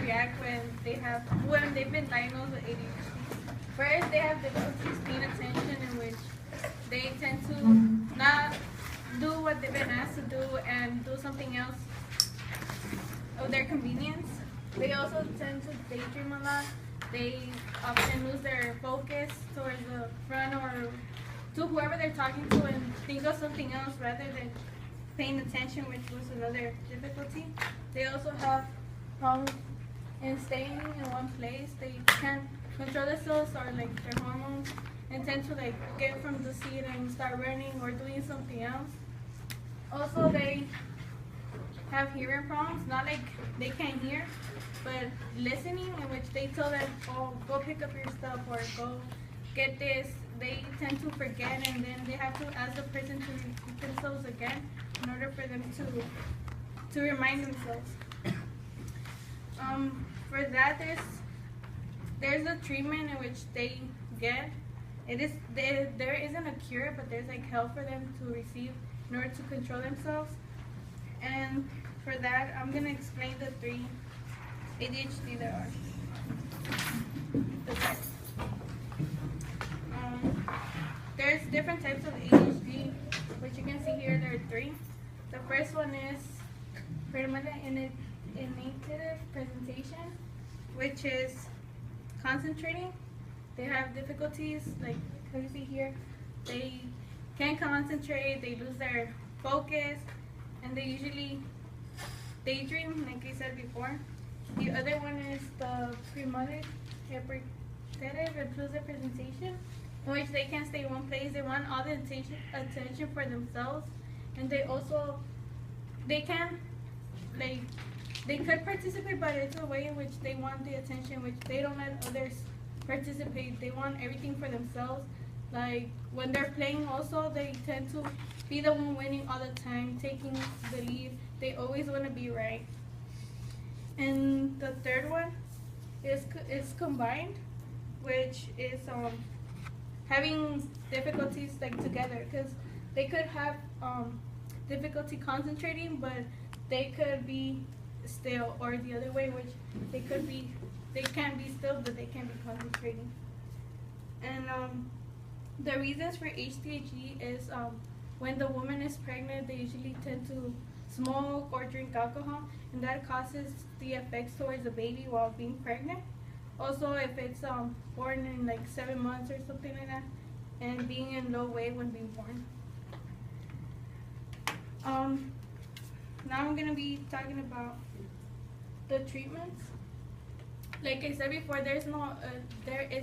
react when they've been diagnosed with ADHD. First, they have difficulties paying attention, in which they tend to not do what they've been asked to do and do something else of their convenience. They also tend to daydream a lot. They often lose their focus towards the front or to whoever they're talking to and think of something else rather than paying attention, which was another difficulty. They also have problems in staying in one place. They can't control themselves or like their hormones and tend to like get from the seat and start running or doing something else. Also, they have hearing problems, not like they can't hear, but listening, in which they tell them, oh, go pick up your stuff or go get this. They tend to forget, and then they have to ask the person to repeat themselves again in order for them to remind themselves. For that, there's a treatment in which they get. There isn't a cure, but there's like help for them to receive in order to control themselves. And for that, I'm gonna explain the 3 ADHD there are. The types. There's different types of ADHD, which you can see here. There are 3. The first one is inattentive presentation, which is concentrating. They have difficulties, like you see here. They can't concentrate. They lose their focus, and they usually daydream, like I said before. The other one is the premeditative impulsive presentation, in which they can't stay in one place. They want all the attention for themselves, and they can like they could participate, but it's a way in which they want the attention, which they don't let others participate. They want everything for themselves. Like when they're playing, also they tend to be the one winning all the time, taking the lead. They always want to be right. And the third one is combined, which is having difficulties like together, because they could have difficulty concentrating, but they could be still, or the other way, which they can't be still, but they can be concentrating. And the reasons for HDHD is when the woman is pregnant, they usually tend to smoke or drink alcohol, and that causes the effects towards the baby while being pregnant. Also, if it's born in like 7 months or something like that, and being in low weight when being born. Now I'm gonna be talking about the treatments. Like I said before, there isn't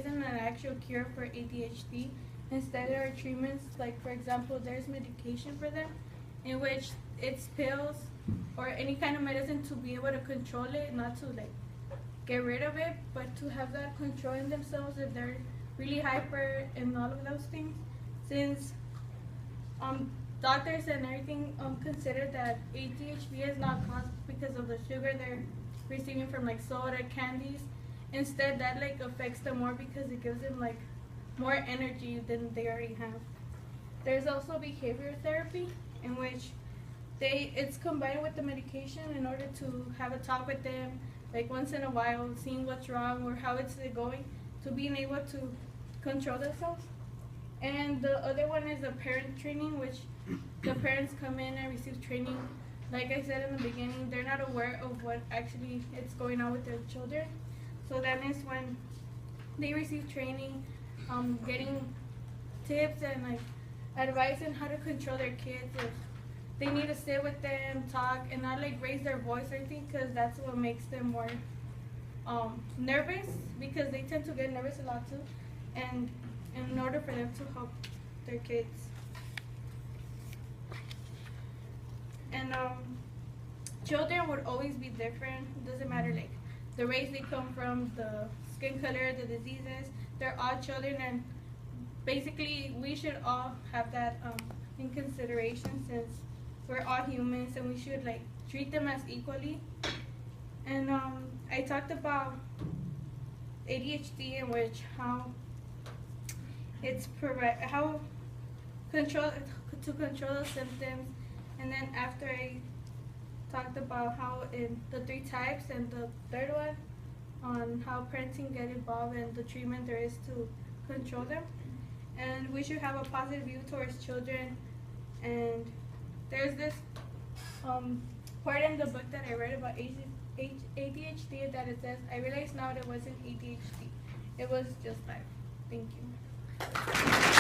an actual cure for ADHD. Instead, there are treatments. Like for example, there's medication for them, in which it's pills or any kind of medicine to be able to control it, not to like get rid of it, but to have that control in themselves if they're really hyper and all of those things. Since doctors and everything consider that ADHD is not caused because of the sugar they're receiving from like soda, candies. Instead, that like affects them more because it gives them like more energy than they already have. There's also behavior therapy, in which it's combined with the medication in order to have a talk with them, like once in a while, seeing what's wrong or how it's going, to being able to control themselves. And the other one is the parent training, which the parents come in and receive training. Like I said in the beginning, they're not aware of what actually is going on with their children. So that is when they receive training, getting tips and like advice on how to control their kids. If they need to sit with them, talk, and not like raise their voice or anything, because that's what makes them more nervous, because they tend to get nervous a lot too. And in order for them to help their kids. And children would always be different. It doesn't matter like the race they come from, the skin color, the diseases. They're all children, and basically we should all have that in consideration, since we're all humans and we should like treat them as equally. And I talked about ADHD, in which how control the symptoms, and then after I talked about how in the 3 types, and the third one on how parenting get involved and the treatment there is to control them. And we should have a positive view towards children. And there's this part in the book that I read about ADHD that it says, I realized now that it wasn't ADHD. It was just life. Thank you.